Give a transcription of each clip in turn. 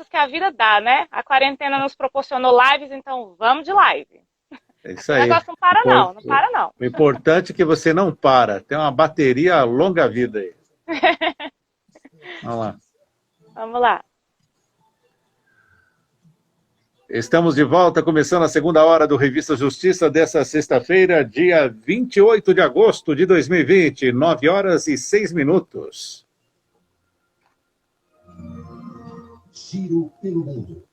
que a vida dá, né? A quarentena nos proporcionou lives, então vamos de live. É isso O aí. negócio não para não, não para não. O importante é que você não para. Tem uma bateria longa vida aí. Vamos lá. Vamos lá. Estamos de volta, começando a segunda hora do Revista Justiça dessa sexta-feira, dia 28 de agosto de 2020, 9 horas e 6 minutos. Giro pelo mundo.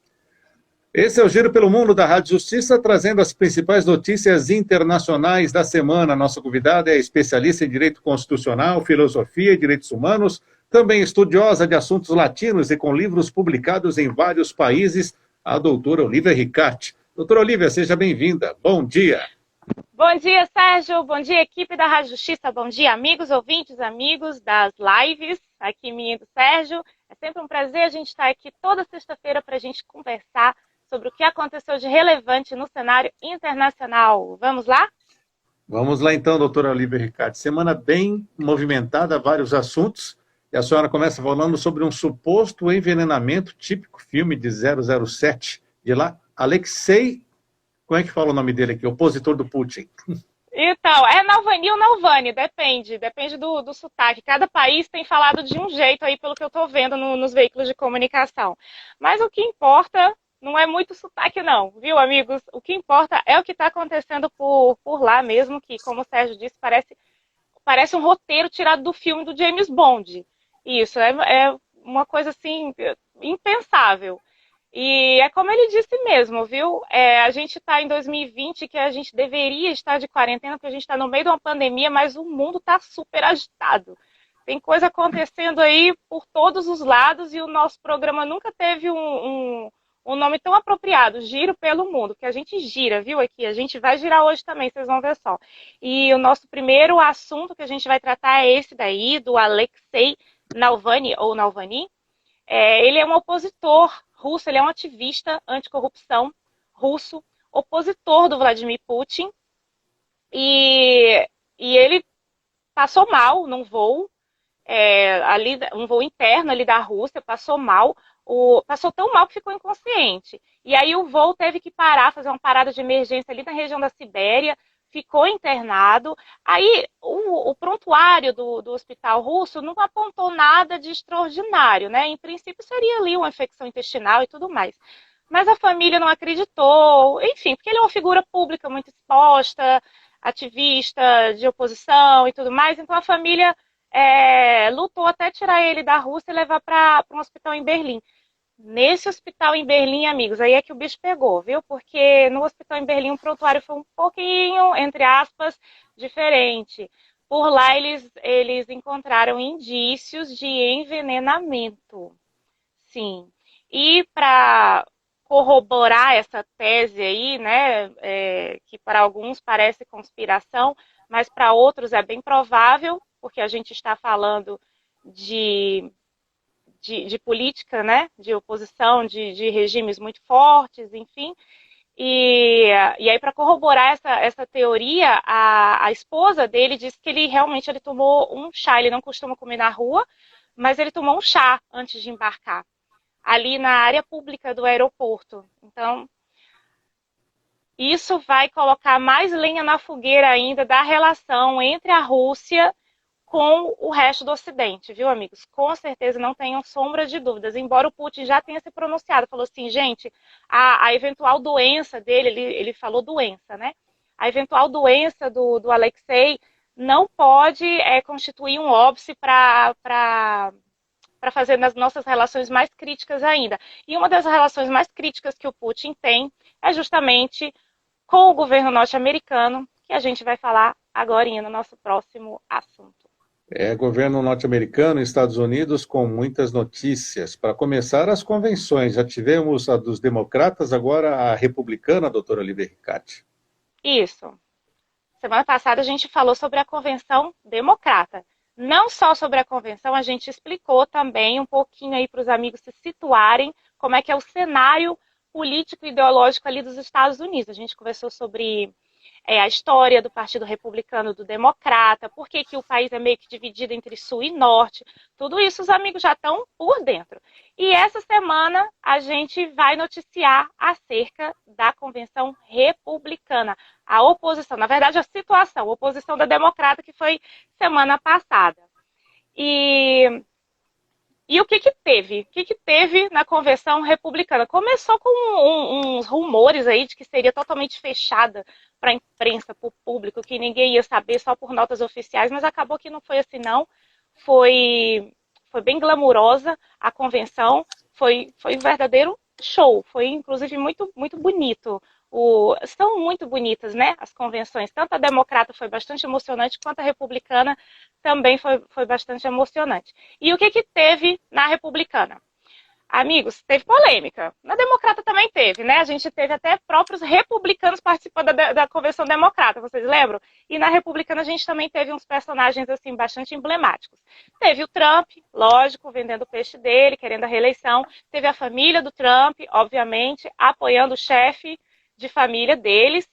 Esse é o Giro pelo Mundo da Rádio Justiça, trazendo as principais notícias internacionais da semana. Nossa convidada é especialista em direito constitucional, filosofia e direitos humanos, também estudiosa de assuntos latinos e com livros publicados em vários países, a doutora Olívia Ricarte. Doutora Olívia, seja bem-vinda. Bom dia. Bom dia, Sérgio. Bom dia, equipe da Rádio Justiça. Bom dia, amigos, ouvintes, amigos das lives. Aqui, minha do Sérgio. É sempre um prazer a gente estar aqui toda sexta-feira para a gente conversar sobre o que aconteceu de relevante no cenário internacional. Vamos lá? Vamos lá então, doutora Olívia Ricarte. Semana bem movimentada, vários assuntos. E a senhora começa falando sobre um suposto envenenamento, típico filme de 007, de lá, Alexei, como é que fala o nome dele aqui? Opositor do Putin. Então, é Navalny ou Navalny, depende do sotaque. Cada país tem falado de um jeito aí, pelo que eu estou vendo nos veículos de comunicação. Mas o que importa não é muito sotaque não, viu, amigos? O que importa é o que está acontecendo por lá mesmo, que, como o Sérgio disse, parece um roteiro tirado do filme do James Bond. Isso, é uma coisa assim, impensável. E é como ele disse mesmo, viu? A gente está em 2020, que a gente deveria estar de quarentena, porque a gente está no meio de uma pandemia, mas o mundo está super agitado. Tem coisa acontecendo aí por todos os lados e o nosso programa nunca teve um nome tão apropriado, Giro pelo Mundo, que a gente gira, viu, aqui? A gente vai girar hoje também, vocês vão ver só. E o nosso primeiro assunto que a gente vai tratar é esse daí, do Alexei Navalny, ou Navalny. Ele é um opositor russo, ele é um ativista anticorrupção russo, opositor do Vladimir Putin, e ele passou mal num voo, ali, um voo interno ali da Rússia, passou mal, passou tão mal que ficou inconsciente. E aí o voo teve que parar, fazer uma parada de emergência ali na região da Sibéria, ficou internado. Aí o prontuário do hospital russo não apontou nada de extraordinário, né? Em princípio seria ali uma infecção intestinal e tudo mais. Mas a família não acreditou, enfim, porque ele é uma figura pública muito exposta, ativista de oposição e tudo mais, então a família lutou até tirar ele da Rússia e levar para um hospital em Berlim. Nesse hospital em Berlim, amigos, aí é que o bicho pegou, viu? Porque no hospital em Berlim o prontuário foi um pouquinho, entre aspas, diferente. Por lá eles encontraram indícios de envenenamento. Sim. E para corroborar essa tese aí, né, que para alguns parece conspiração, mas para outros é bem provável, porque a gente está falando de política, né, de oposição, de regimes muito fortes, enfim. E aí, para corroborar essa teoria, a esposa dele disse que ele tomou um chá. Ele não costuma comer na rua, mas ele tomou um chá antes de embarcar, ali na área pública do aeroporto. Então, isso vai colocar mais lenha na fogueira ainda da relação entre a Rússia com o resto do Ocidente, viu, amigos? Com certeza, não tenham sombra de dúvidas. Embora o Putin já tenha se pronunciado, falou assim, gente, a eventual doença dele, ele falou doença, né? A eventual doença do Alexei não pode constituir um óbice para fazer nas nossas relações mais críticas ainda. E uma das relações mais críticas que o Putin tem é justamente com o governo norte-americano, que a gente vai falar agora no nosso próximo assunto. Governo norte-americano e Estados Unidos com muitas notícias. Para começar, as convenções. Já tivemos a dos democratas, agora a republicana, doutora Olívia Ricarte. Isso. Semana passada a gente falou sobre a convenção democrata. Não só sobre a convenção, a gente explicou também um pouquinho aí para os amigos se situarem como é que é o cenário político e ideológico ali dos Estados Unidos. A gente conversou sobre a história do Partido Republicano e do Democrata, por que o país é meio que dividido entre Sul e Norte, tudo isso os amigos já estão por dentro. E essa semana a gente vai noticiar acerca da Convenção Republicana, a oposição, na verdade a situação, a oposição da Democrata, que foi semana passada. E o que teve? O que teve na Convenção Republicana? Começou com uns rumores aí de que seria totalmente fechada para a imprensa, para o público, que ninguém ia saber só por notas oficiais, mas acabou que não foi assim, não. Foi bem glamurosa a convenção, foi um verdadeiro show, foi inclusive muito, muito bonito. São muito bonitas, né, as convenções. Tanto a democrata foi bastante emocionante, quanto a republicana também foi bastante emocionante. E o que teve na republicana? Amigos, teve polêmica. Na democrata também teve, né? A gente teve até próprios republicanos participando da convenção democrata, vocês lembram? E na republicana a gente também teve uns personagens, assim, bastante emblemáticos. Teve o Trump, lógico, vendendo o peixe dele, querendo a reeleição. Teve a família do Trump, obviamente, apoiando o chefe de família deles.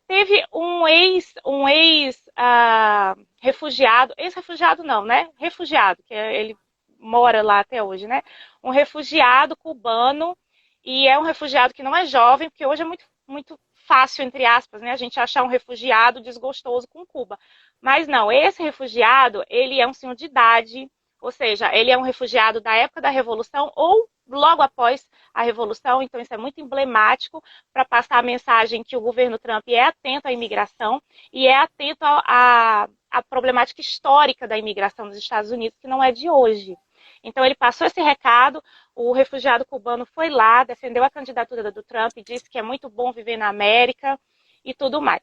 Teve um ex-refugiado, ex-refugiado não, né? Refugiado, que ele mora lá até hoje, né? Um refugiado cubano, e é um refugiado que não é jovem, porque hoje é muito, muito fácil, entre aspas, né? A gente achar um refugiado desgostoso com Cuba. Mas não, esse refugiado, ele é um senhor de idade, ou seja, ele é um refugiado da época da Revolução ou logo após a Revolução, então isso é muito emblemático para passar a mensagem que o governo Trump é atento à imigração e é atento à problemática histórica da imigração nos Estados Unidos, que não é de hoje. Então ele passou esse recado, o refugiado cubano foi lá, defendeu a candidatura do Trump, disse que é muito bom viver na América e tudo mais.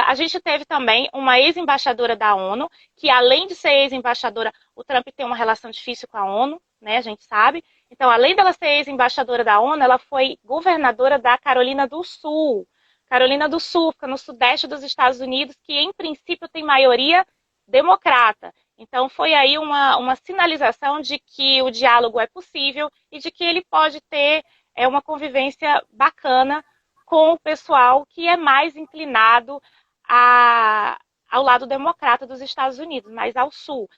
A gente teve também uma ex-embaixadora da ONU, que além de ser ex-embaixadora, o Trump tem uma relação difícil com a ONU, né, a gente sabe. Então, além dela ser ex-embaixadora da ONU, ela foi governadora da Carolina do Sul. Carolina do Sul fica no sudeste dos Estados Unidos, que em princípio tem maioria democrata. Então, foi aí uma sinalização de que o diálogo é possível e de que ele pode ter uma convivência bacana com o pessoal que é mais inclinado ao lado democrata dos Estados Unidos, mais ao sul.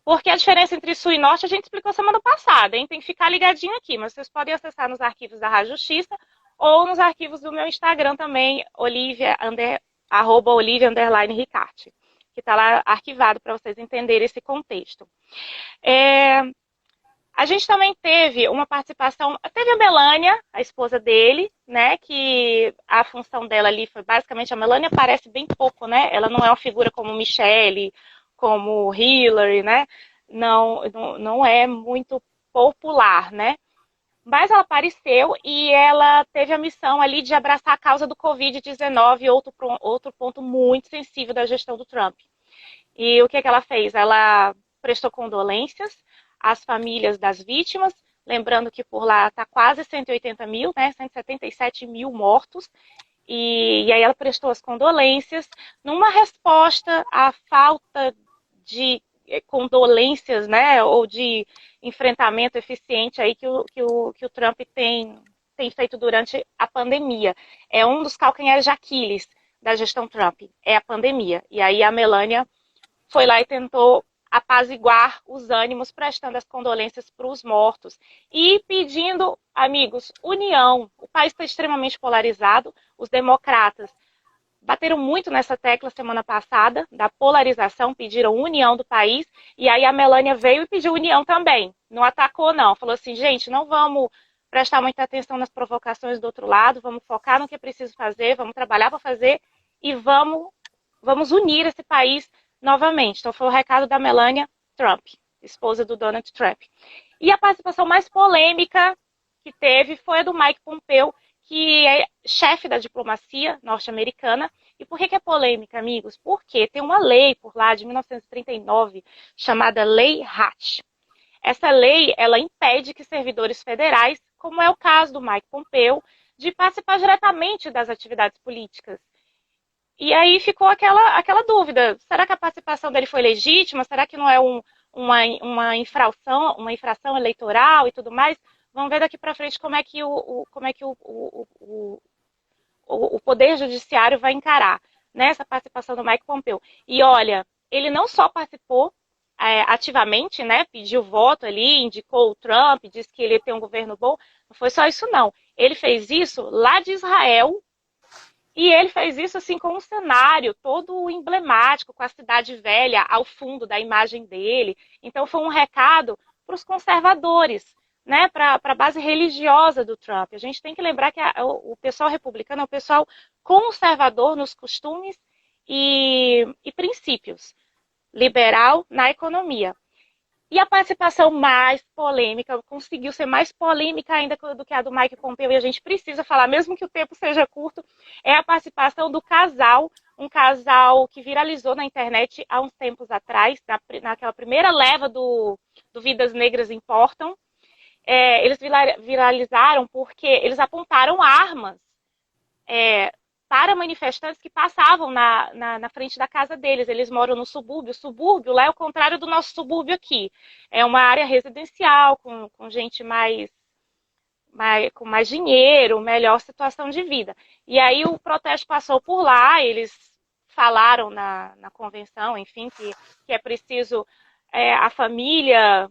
Porque a diferença entre sul e norte a gente explicou semana passada, hein? Tem que ficar ligadinho aqui, mas vocês podem acessar nos arquivos da Rádio Justiça ou nos arquivos do meu Instagram também, @Olivia_Ricarte, que está lá arquivado para vocês entenderem esse contexto. A gente também teve uma participação, teve a Melania, a esposa dele, né, que a função dela ali foi basicamente, a Melania aparece bem pouco, né, ela não é uma figura como Michelle, como Hillary, né, não é muito popular, né, mas ela apareceu e ela teve a missão ali de abraçar a causa do Covid-19, outro ponto muito sensível da gestão do Trump. E o que ela fez? Ela prestou condolências às famílias das vítimas, lembrando que por lá está quase 180 mil, né, 177 mil mortos, e aí ela prestou as condolências numa resposta à falta de condolências, né, ou de enfrentamento eficiente aí que o Trump tem feito durante a pandemia. É um dos calcanhares de Aquiles da gestão Trump, é a pandemia. E aí a Melania foi lá e tentou apaziguar os ânimos, prestando as condolências para os mortos e pedindo, amigos, união. O país está extremamente polarizado, os democratas bateram muito nessa tecla semana passada, da polarização, pediram união do país, e aí a Melania veio e pediu união também, não atacou não, falou assim, gente, não vamos prestar muita atenção nas provocações do outro lado, vamos focar no que é preciso fazer, vamos trabalhar para fazer e vamos unir esse país novamente. Então foi o recado da Melania Trump, esposa do Donald Trump. E a participação mais polêmica que teve foi a do Mike Pompeo, que é chefe da diplomacia norte-americana. E por que é polêmica, amigos? Porque tem uma lei por lá de 1939 chamada Lei Hatch. Essa lei, ela impede que servidores federais, como é o caso do Mike Pompeo, de participar diretamente das atividades políticas. E aí ficou aquela dúvida, será que a participação dele foi legítima? Será que não é uma infração eleitoral e tudo mais? Vamos ver daqui para frente como é que o o Poder Judiciário vai encarar nessa participação do Mike Pompeo. E olha, ele não só participou ativamente, né, pediu voto ali, indicou o Trump, disse que ele tem um governo bom, não foi só isso não. Ele fez isso lá de Israel, e ele fez isso assim com um cenário todo emblemático, com a cidade velha ao fundo da imagem dele. Então foi um recado para os conservadores, né, para a base religiosa do Trump. A gente tem que lembrar que o pessoal republicano é um pessoal conservador nos costumes e princípios, liberal na economia. E a participação mais polêmica, conseguiu ser mais polêmica ainda do que a do Mike Pompeo, e a gente precisa falar, mesmo que o tempo seja curto, é a participação do casal, um casal que viralizou na internet há uns tempos atrás, naquela primeira leva do Vidas Negras Importam. Eles viralizaram porque eles apontaram armas para manifestantes que passavam na frente da casa deles. Eles moram no subúrbio. O subúrbio lá é o contrário do nosso subúrbio aqui. É uma área residencial, com gente com mais dinheiro, melhor situação de vida. E aí o protesto passou por lá, eles falaram na convenção, enfim, que é preciso a família...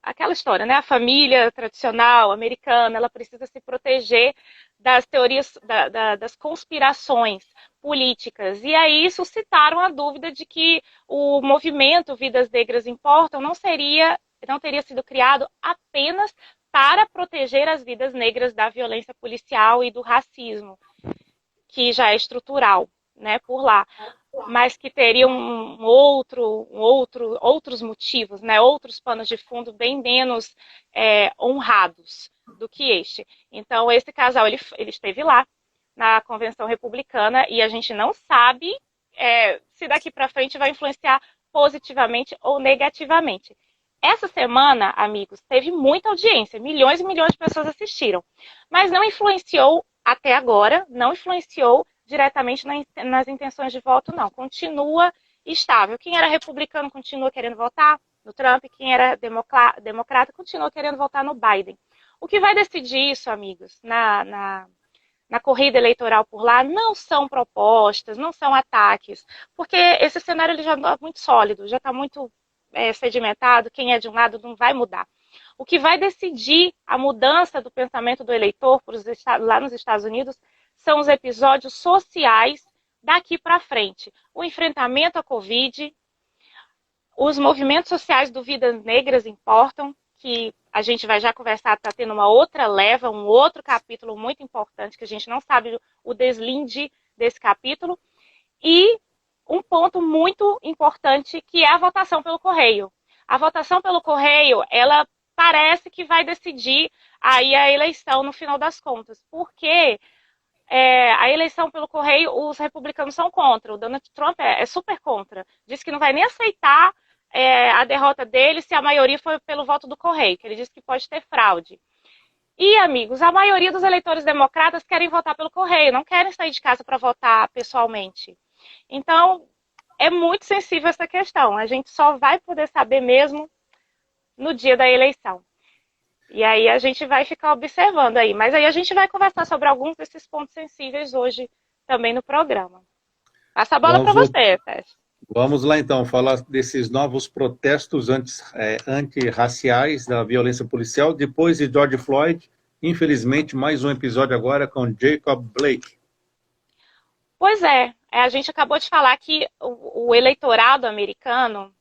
Aquela história, né? A família tradicional americana, ela precisa se proteger das teorias, das conspirações políticas. E aí suscitaram a dúvida de que o movimento Vidas Negras Importam não teria sido criado apenas para proteger as vidas negras da violência policial e do racismo, que já é estrutural, né, por lá, mas que teria outros motivos, né, outros panos de fundo bem menos honrados do que este. Então, esse casal, ele esteve lá na convenção republicana e a gente não sabe se daqui para frente vai influenciar positivamente ou negativamente. Essa semana, amigos, teve muita audiência, milhões e milhões de pessoas assistiram, mas não influenciou até agora, não influenciou diretamente nas intenções de voto, não. Continua estável. Quem era republicano continua querendo votar no Trump, quem era democrata continua querendo votar no Biden. O que vai decidir isso, amigos, na corrida eleitoral por lá, não são propostas, não são ataques, porque esse cenário ele já está muito sólido, já está muito sedimentado, quem é de um lado não vai mudar. O que vai decidir a mudança do pensamento do eleitor lá nos Estados Unidos são os episódios sociais daqui para frente. O enfrentamento à Covid, os movimentos sociais do Vidas Negras Importam, que a gente vai já conversar, está tendo uma outra leva, um outro capítulo muito importante, que a gente não sabe o deslinde desse capítulo, e um ponto muito importante, que é a votação pelo correio. A votação pelo correio, ela parece que vai decidir aí a eleição no final das contas, porque a eleição pelo correio, os republicanos são contra, o Donald Trump é super contra, diz que não vai nem aceitar a derrota dele se a maioria foi pelo voto do correio, que ele diz que pode ter fraude. E, amigos, a maioria dos eleitores democratas querem votar pelo correio, não querem sair de casa para votar pessoalmente. Então, é muito sensível essa questão, a gente só vai poder saber mesmo no dia da eleição. E aí a gente vai ficar observando aí. Mas aí a gente vai conversar sobre alguns desses pontos sensíveis hoje também no programa. Passa a bola para você, Tess. Vamos lá então, falar desses novos protestos antirraciais da violência policial, depois de George Floyd. Infelizmente, mais um episódio agora com Jacob Blake. Pois a gente acabou de falar que o eleitorado americano,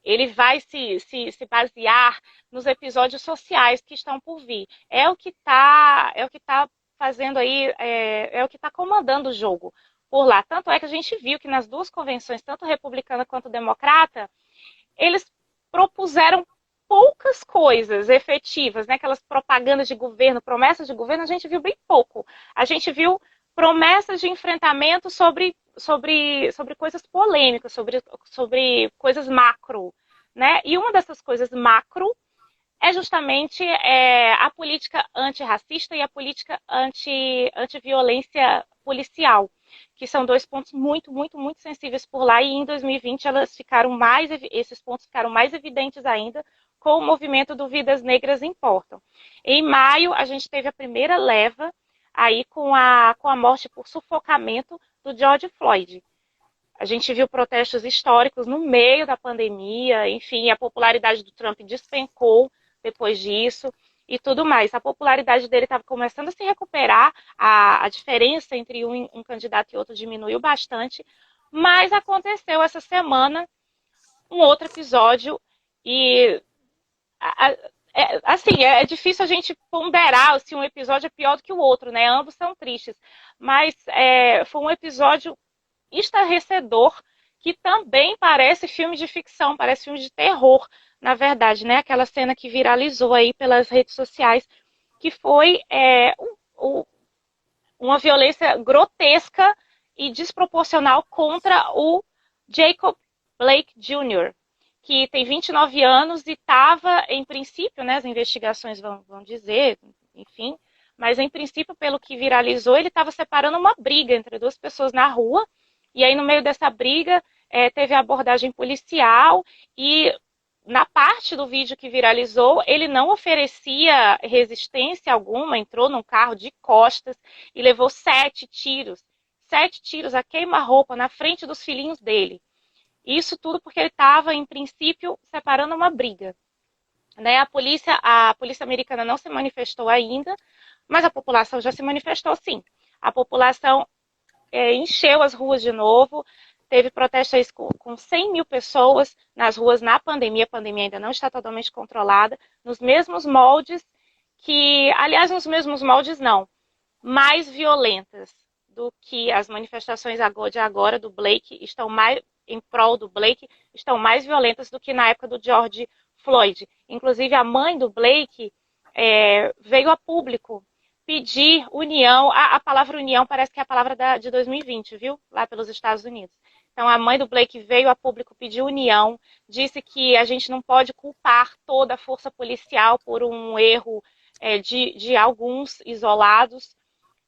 ele vai se basear nos episódios sociais que estão por vir. É o que está fazendo aí, é o que está comandando o jogo por lá. Tanto é que a gente viu que nas duas convenções, tanto republicana quanto democrata, eles propuseram poucas coisas efetivas, né? Aquelas propagandas de governo, promessas de governo, a gente viu bem pouco. A gente viu promessas de enfrentamento sobre coisas polêmicas, sobre coisas macro, né? E uma dessas coisas macro é justamente a política antirracista e a política antiviolência policial, que são dois pontos muito, muito, muito sensíveis por lá, e em 2020 esses pontos ficaram mais evidentes ainda com o movimento do Vidas Negras Importam. Em maio, a gente teve a primeira leva aí com a morte por sufocamento do George Floyd. A gente viu protestos históricos no meio da pandemia, enfim, a popularidade do Trump despencou depois disso e tudo mais. A popularidade dele estava começando a se recuperar, a diferença entre um candidato e outro diminuiu bastante, mas aconteceu essa semana um outro episódio e assim, é difícil a gente ponderar se um episódio é pior do que o outro, né? Ambos são tristes, mas foi um episódio estarrecedor que também parece filme de ficção, parece filme de terror, na verdade, né? Aquela cena que viralizou aí pelas redes sociais, que foi uma violência grotesca e desproporcional contra o Jacob Blake Jr., que tem 29 anos e estava, em princípio, né, as investigações vão dizer, enfim, mas em princípio, pelo que viralizou, ele estava separando uma briga entre duas pessoas na rua, e aí no meio dessa briga teve a abordagem policial e na parte do vídeo que viralizou, ele não oferecia resistência alguma, entrou num carro de costas e levou 7 tiros a queima-roupa na frente dos filhinhos dele. Isso tudo porque ele estava, em princípio, separando uma briga. Né? A polícia americana não se manifestou ainda, mas a população já se manifestou sim. A população encheu as ruas de novo, teve protestos com 100 mil pessoas nas ruas na pandemia, a pandemia ainda não está totalmente controlada, nos mesmos moldes aliás, nos mesmos moldes não, mais violentas do que as manifestações de agora do Blake, em prol do Blake, estão mais violentas do que na época do George Floyd. Inclusive, a mãe do Blake veio a público pedir união. A palavra união parece que é a palavra de 2020, viu? Lá pelos Estados Unidos. Então, a mãe do Blake veio a público pedir união, disse que a gente não pode culpar toda a força policial por um erro de alguns isolados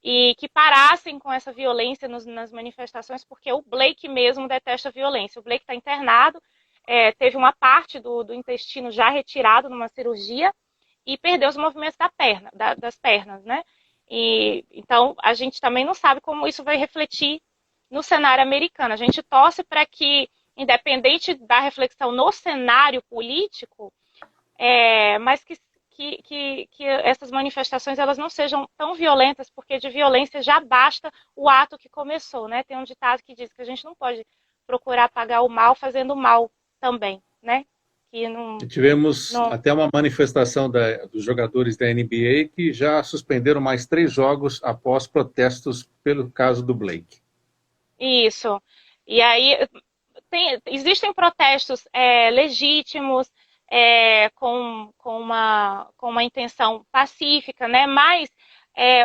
e que parassem com essa violência nas manifestações, porque o Blake mesmo detesta violência. O Blake está internado, teve uma parte do intestino já retirado numa cirurgia, e perdeu os movimentos das pernas, né? Então, a gente também não sabe como isso vai refletir no cenário americano. A gente torce para que, independente da reflexão no cenário político, mas que essas manifestações elas não sejam tão violentas, porque de violência já basta o ato que começou, né? Tem um ditado que diz que a gente não pode procurar apagar o mal fazendo mal também, né? Tivemos até uma manifestação dos jogadores da NBA que já suspenderam mais 3 jogos após protestos pelo caso do Blake. Isso. E aí existem protestos legítimos, com uma intenção pacífica, né? Mas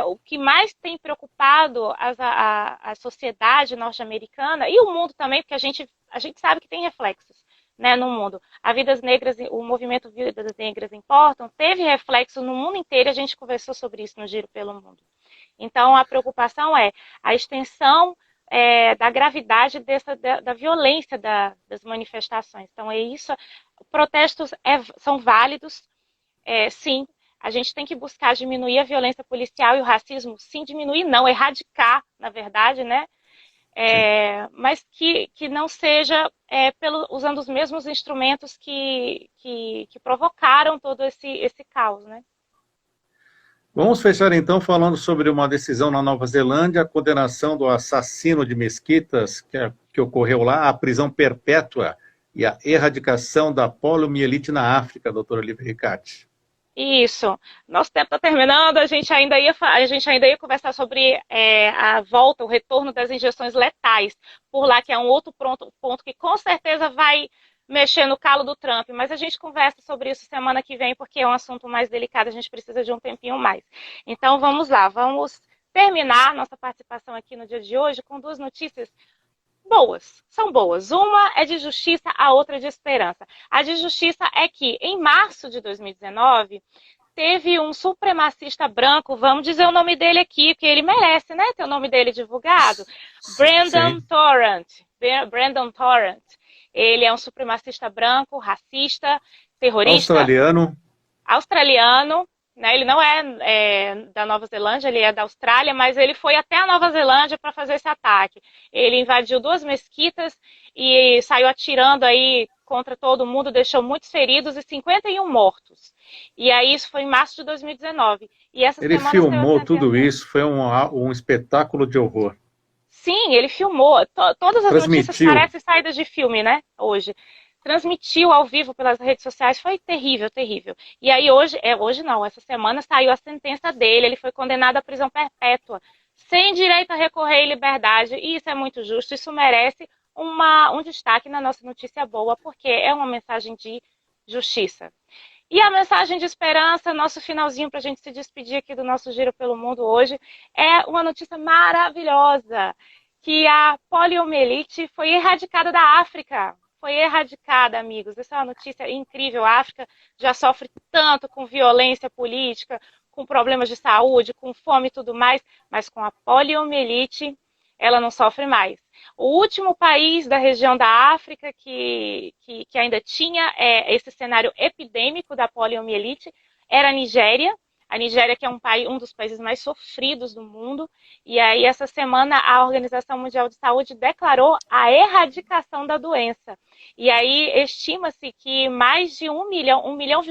o que mais tem preocupado a sociedade norte-americana e o mundo também, porque a gente sabe que tem reflexos, né, no mundo. O movimento Vidas Negras Importam teve reflexo no mundo inteiro, a gente conversou sobre isso no Giro pelo Mundo. Então, a preocupação é a extensão da gravidade da violência das manifestações. Então, é isso. Protestos são válidos, sim. A gente tem que buscar diminuir a violência policial e o racismo, sim, diminuir não, erradicar, na verdade, né? Mas que não seja usando os mesmos instrumentos que provocaram todo esse caos, né? Vamos fechar então falando sobre uma decisão na Nova Zelândia, a condenação do assassino de mesquitas que ocorreu lá, a prisão perpétua e a erradicação da poliomielite na África, doutora Olivia Ricatti. Isso. Nosso tempo está terminando, a gente ainda ia conversar sobre a volta, o retorno das injeções letais por lá, que é um outro ponto que com certeza vai mexer no calo do Trump, mas a gente conversa sobre isso semana que vem, porque é um assunto mais delicado, a gente precisa de um tempinho mais. Então vamos lá, vamos terminar nossa participação aqui no dia de hoje com 2 notícias boas, são boas. Uma é de justiça, a outra é de esperança. A de justiça é que, em março de 2019, teve um supremacista branco, vamos dizer o nome dele aqui, porque ele merece, né, ter o nome dele divulgado, Brandon Tarrant. Ele é um supremacista branco, racista, terrorista. Australiano, né? Ele não é da Nova Zelândia, ele é da Austrália, mas ele foi até a Nova Zelândia para fazer esse ataque. Ele invadiu 2 mesquitas e saiu atirando aí contra todo mundo, deixou muitos feridos e 51 mortos. E aí isso foi em março de 2019. E essa Ele semana filmou tudo isso, foi um espetáculo de horror. Sim, ele filmou. Todas as notícias Transmitiu. parecem saídas de filme, né? Hoje. Transmitiu ao vivo pelas redes sociais, foi terrível, terrível. E aí hoje não, essa semana saiu a sentença dele, ele foi condenado à prisão perpétua, sem direito a recorrer em liberdade, e isso é muito justo, isso merece um destaque na nossa notícia boa, porque é uma mensagem de justiça. E a mensagem de esperança, nosso finalzinho para a gente se despedir aqui do nosso Giro pelo Mundo hoje, é uma notícia maravilhosa, que a poliomielite foi erradicada da África. Foi erradicada, amigos. Essa é uma notícia incrível. A África já sofre tanto com violência política, com problemas de saúde, com fome e tudo mais, mas com a poliomielite ela não sofre mais. O último país da região da África que ainda tinha esse cenário epidêmico da poliomielite era a Nigéria. A Nigéria, que é um dos países mais sofridos do mundo, e aí essa semana a Organização Mundial de Saúde declarou a erradicação da doença. E aí estima-se que mais de 1 milhão, 1,8 milhão,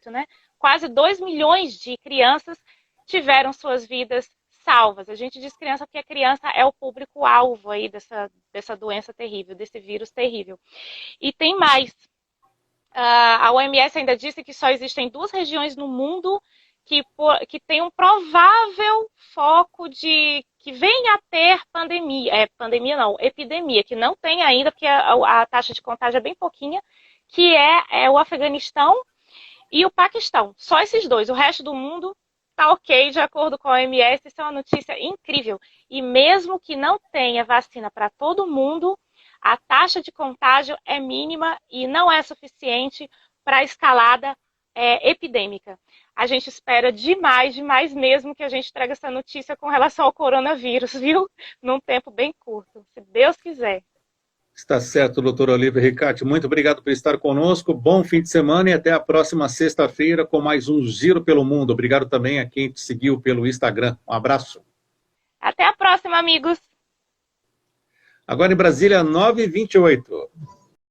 né? Quase 2 milhões de crianças tiveram suas vidas salvas. A gente diz criança porque a criança é o público-alvo aí dessa doença terrível, desse vírus terrível. E tem mais. A OMS ainda disse que só existem 2 regiões no mundo que tem um provável foco de que venha a ter epidemia, que não tem ainda, porque a taxa de contágio é bem pouquinha, que é o Afeganistão e o Paquistão. Só esses 2. O resto do mundo está ok, de acordo com a OMS. Isso é uma notícia incrível. E mesmo que não tenha vacina para todo mundo, a taxa de contágio é mínima e não é suficiente para a escalada epidêmica. A gente espera demais mesmo que a gente traga essa notícia com relação ao coronavírus, viu? Num tempo bem curto, se Deus quiser. Está certo, doutor Olívia Ricatti. Muito obrigado por estar conosco. Bom fim de semana e até a próxima sexta-feira com mais um Giro pelo Mundo. Obrigado também a quem te seguiu pelo Instagram. Um abraço. Até a próxima, amigos. Agora em Brasília, 9h28.